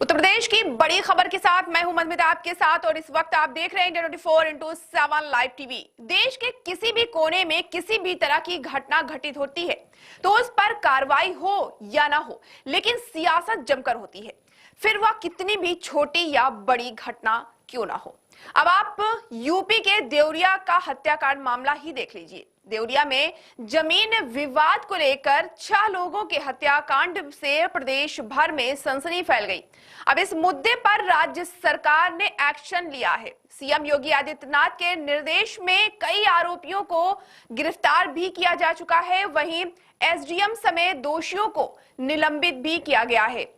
उत्तर प्रदेश की बड़ी खबर के साथ मैं हूं मधुमिता आपके साथ और इस वक्त आप देख रहे हैं इंडिया 24/7 लाइव टीवी। देश के किसी भी कोने में किसी भी तरह की घटना घटित होती है तो उस पर कार्रवाई हो या ना हो, लेकिन सियासत जमकर होती है, फिर वह कितनी भी छोटी या बड़ी घटना क्यों ना हो। अब आप यूपी के देवरिया का हत्याकांड मामला ही देख लीजिए। देवरिया में जमीन विवाद को लेकर 6 लोगों के हत्याकांड से प्रदेश भर में सनसनी फैल गई। अब इस मुद्दे पर राज्य सरकार ने एक्शन लिया है। सीएम योगी आदित्यनाथ के निर्देश में कई आरोपियों को गिरफ्तार भी किया जा चुका है, वहीं एसडीएम समेत दोषियों को निलंबित भी किया गया है।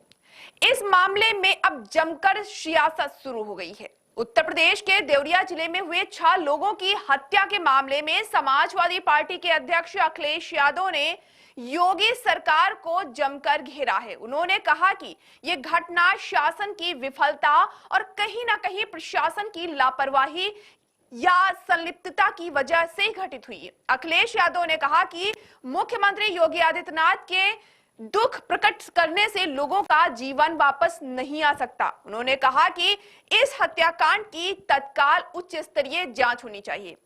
इस मामले में अब जमकर सियासत शुरू हो गई है। उत्तर प्रदेश के देवरिया जिले में हुए 6 लोगों की हत्या के मामले में समाजवादी पार्टी के अध्यक्ष अखिलेश यादव ने योगी सरकार को जमकर घेरा है। उन्होंने कहा कि यह घटना शासन की विफलता और कहीं ना कहीं प्रशासन की लापरवाही या संलिप्तता की वजह से घटित हुई है। अखिलेश यादव ने कहा कि मुख्यमंत्री योगी आदित्यनाथ के दुख प्रकट करने से लोगों का जीवन वापस नहीं आ सकता। उन्होंने कहा कि इस हत्याकांड की तत्काल उच्च स्तरीय जांच होनी चाहिए।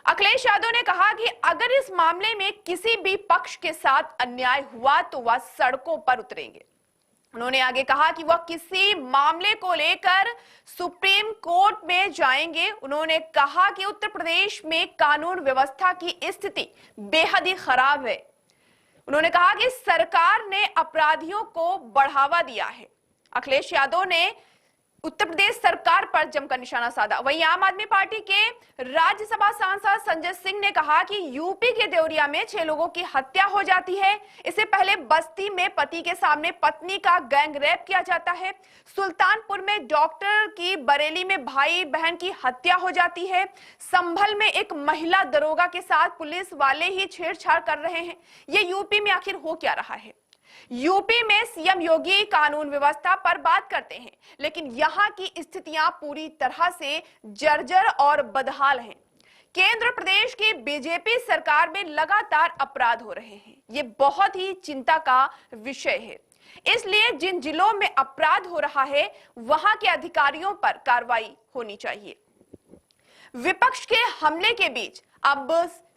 अखिलेश यादव ने कहा कि अगर इस मामले में किसी भी पक्ष के साथ अन्याय हुआ तो वह सड़कों पर उतरेंगे। उन्होंने आगे कहा कि वह किसी मामले को लेकर सुप्रीम कोर्ट में जाएंगे। उन्होंने कहा कि उत्तर प्रदेश में कानून व्यवस्था की स्थिति बेहद ही खराब है। उन्होंने कहा कि सरकार ने अपराधियों को बढ़ावा दिया है। अखिलेश यादव ने उत्तर प्रदेश सरकार पर जमकर निशाना साधा। वहीं आम आदमी पार्टी के राज्यसभा सांसद संजय सिंह ने कहा कि यूपी के देवरिया में 6 लोगों की हत्या हो जाती है। इससे पहले बस्ती में पति के सामने पत्नी का गैंग रेप किया जाता है। सुल्तानपुर में डॉक्टर की, बरेली में भाई बहन की हत्या हो जाती है। संभल में एक महिला दरोगा के साथ पुलिस वाले ही छेड़छाड़ कर रहे हैं। ये यूपी में आखिर हो क्या रहा है? यूपी में सीएम योगी कानून व्यवस्था पर बात करते हैं, लेकिन यहां की स्थितियां पूरी तरह से जर्जर और बदहाल हैं। केंद्र प्रदेश की बीजेपी सरकार में लगातार अपराध हो रहे हैं। ये बहुत ही चिंता का विषय है। इसलिए जिन जिलों में अपराध हो रहा है वहां के अधिकारियों पर कार्रवाई होनी चाहिए। विपक्ष के हमले के बीच अब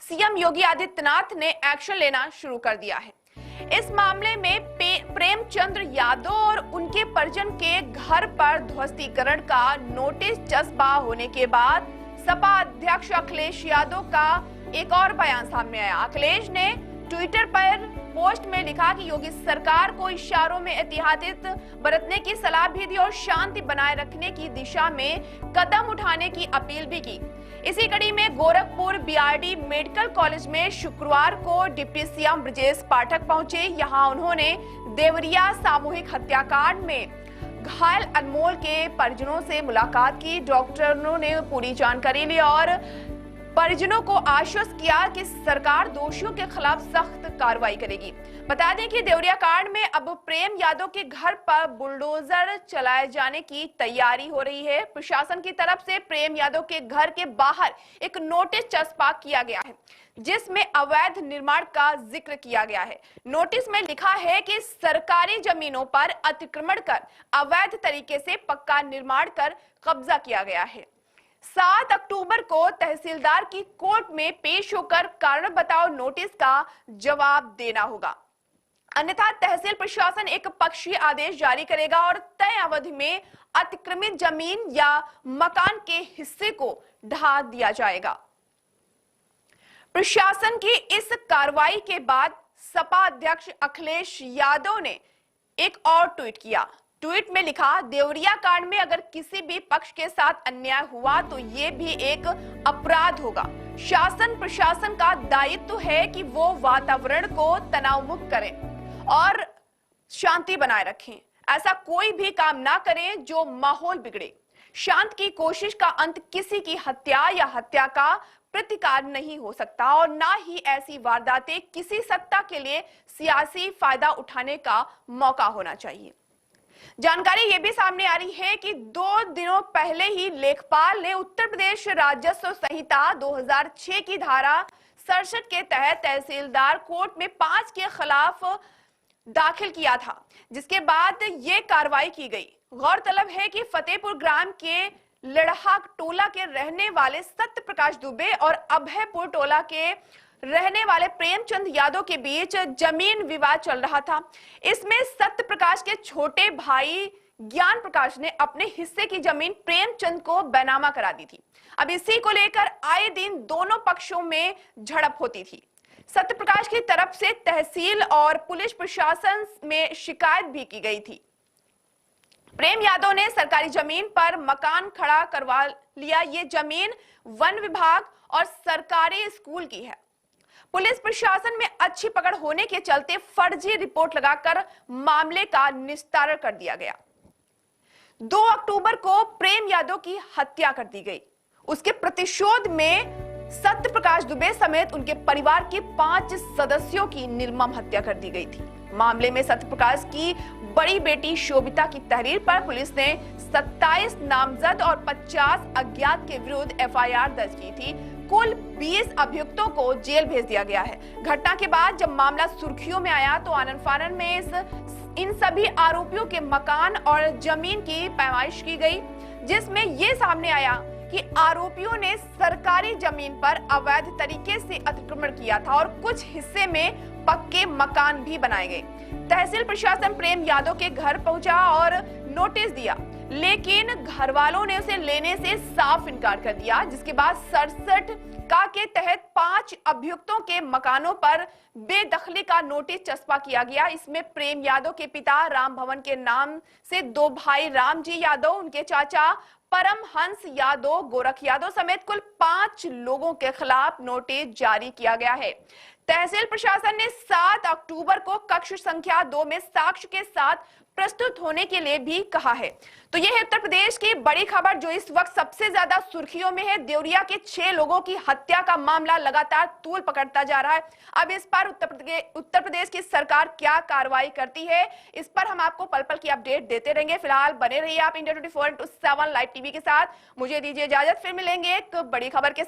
सीएम योगी आदित्यनाथ ने एक्शन लेना शुरू कर दिया है। इस मामले में प्रेमचंद्र यादव और उनके परिजन के घर पर ध्वस्तीकरण का नोटिस चस्पा होने के बाद सपा अध्यक्ष अखिलेश यादव का एक और बयान सामने आया। अखिलेश ने ट्विटर पर पोस्ट में लिखा कि योगी सरकार को इशारों में एहतियात बरतने की सलाह भी दी और शांति बनाए रखने की दिशा में कदम उठाने की अपील भी की। इसी कड़ी में गोरखपुर बीआरडी मेडिकल कॉलेज में शुक्रवार को डिप्टी सीएम ब्रजेश पाठक पहुंचे। यहां उन्होंने देवरिया सामूहिक हत्याकांड में घायल अनमोल के परिजनों से मुलाकात की। डॉक्टरों ने पूरी जानकारी ली और परिजनों को आश्वस्त किया कि सरकार दोषियों के खिलाफ सख्त कार्रवाई करेगी। बता दें कि देवरिया कांड में अब प्रेम यादव के घर पर बुलडोजर चलाए जाने की तैयारी हो रही है। प्रशासन की तरफ से प्रेम यादव के घर के बाहर एक नोटिस चस्पा किया गया है जिसमें अवैध निर्माण का जिक्र किया गया है। नोटिस में लिखा है कि सरकारी जमीनों पर अतिक्रमण कर अवैध तरीके से पक्का निर्माण कर कब्जा किया गया है। 7 अक्टूबर को तहसीलदार की कोर्ट में पेश होकर कारण बताओ नोटिस का जवाब देना होगा, अन्यथा तहसील प्रशासन एक पक्षीय आदेश जारी करेगा और तय अवधि में अतिक्रमित जमीन या मकान के हिस्से को ढा दिया जाएगा। प्रशासन की इस कार्रवाई के बाद सपा अध्यक्ष अखिलेश यादव ने एक और ट्वीट किया। ट्वीट में लिखा, देवरिया कांड में अगर किसी भी पक्ष के साथ अन्याय हुआ तो ये भी एक अपराध होगा। शासन प्रशासन का दायित्व है कि वो वातावरण को तनाव मुक्त करें और शांति बनाए रखें। ऐसा कोई भी काम ना करें जो माहौल बिगड़े। शांत की कोशिश का अंत किसी की हत्या या हत्या का प्रतिकार नहीं हो सकता और ना ही ऐसी वारदातें किसी सत्ता के लिए सियासी फायदा उठाने का मौका होना चाहिए। जानकारी ये भी सामने आ रही है कि 2 दिनों पहले ही लेखपाल ने उत्तर प्रदेश राजस्व संहिता 2006 की धारा 67 के तहत तहसीलदार कोर्ट में 5 के खिलाफ दाखिल किया था, जिसके बाद ये कार्रवाई की गई। गौरतलब है कि फतेहपुर ग्राम के लड़हा टोला के रहने वाले सत्य प्रकाश दुबे और अभयपुर टोला के रहने वाले प्रेमचंद यादव के बीच जमीन विवाद चल रहा था। इसमें सत्य प्रकाश के छोटे भाई ज्ञान प्रकाश ने अपने हिस्से की जमीन प्रेमचंद को बैनामा करा दी थी। अब इसी को लेकर आए दिन दोनों पक्षों में झड़प होती थी। सत्य प्रकाश की तरफ से तहसील और पुलिस प्रशासन में शिकायत भी की गई थी। प्रेम यादव ने सरकारी जमीन पर मकान खड़ा करवा लिया। ये जमीन वन विभाग और सरकारी स्कूल की है। पुलिस प्रशासन में अच्छी पकड़ होने के चलते फर्जी रिपोर्ट लगाकर मामले का निस्तारण कर दिया गया। 2 अक्टूबर को प्रेम यादव की हत्या कर दी गई। उसके प्रतिशोध में सत्य प्रकाश दुबे समेत उनके परिवार के 5 सदस्यों की निर्मम हत्या कर दी गई थी। मामले में सत्य प्रकाश की बड़ी बेटी शोभिता की तहरीर पर पुलिस ने 27 नामजद और 50 अज्ञात के विरुद्ध एफआईआर दर्ज की थी। कुल 20 अभियुक्तों को जेल भेज दिया गया है। घटना के बाद जब मामला सुर्खियों में आया तो आनन फानन में इन सभी आरोपियों के मकान और जमीन की पैमाइश की गई, जिसमें यह सामने आया कि आरोपियों ने सरकारी जमीन पर अवैध तरीके से अतिक्रमण किया था और कुछ हिस्से में पक्के मकान भी बनाए गए। तहसील प्रशासन प्रेम यादव के घर पहुंचा और नोटिस दिया, लेकिन घर वालों ने उसे लेने से साफ इनकार कर दिया। जिसके बाद 67 का के तहत 5 अभियुक्तों के मकानों पर बेदखली का नोटिस चस्पा किया गया। इसमें प्रेम यादव के पिता राम भवन के नाम से 2 भाई रामजी यादव, उनके चाचा परमहंस यादव, गोरख यादव समेत कुल 5 लोगों के खिलाफ नोटिस जारी किया गया है। तहसील प्रशासन ने 7 अक्टूबर को कक्ष संख्या 2 में साक्ष्य के साथ प्रस्तुत होने के लिए भी कहा है। तो यह है उत्तर प्रदेश की बड़ी खबर जो इस वक्त सबसे ज्यादा सुर्खियों में है। देवरिया के 6 लोगों की हत्या का मामला लगातार तूल पकड़ता जा रहा है। अब इस पर उत्तर प्रदेश की सरकार क्या कार्रवाई करती है, इस पर हम आपको पल पल की अपडेट देते रहेंगे। फिलहाल बने रहिए आप इंडिया 24/7 लाइव टीवी के साथ। मुझे दीजिए इजाजत, फिर मिलेंगे एक बड़ी खबर के साथ।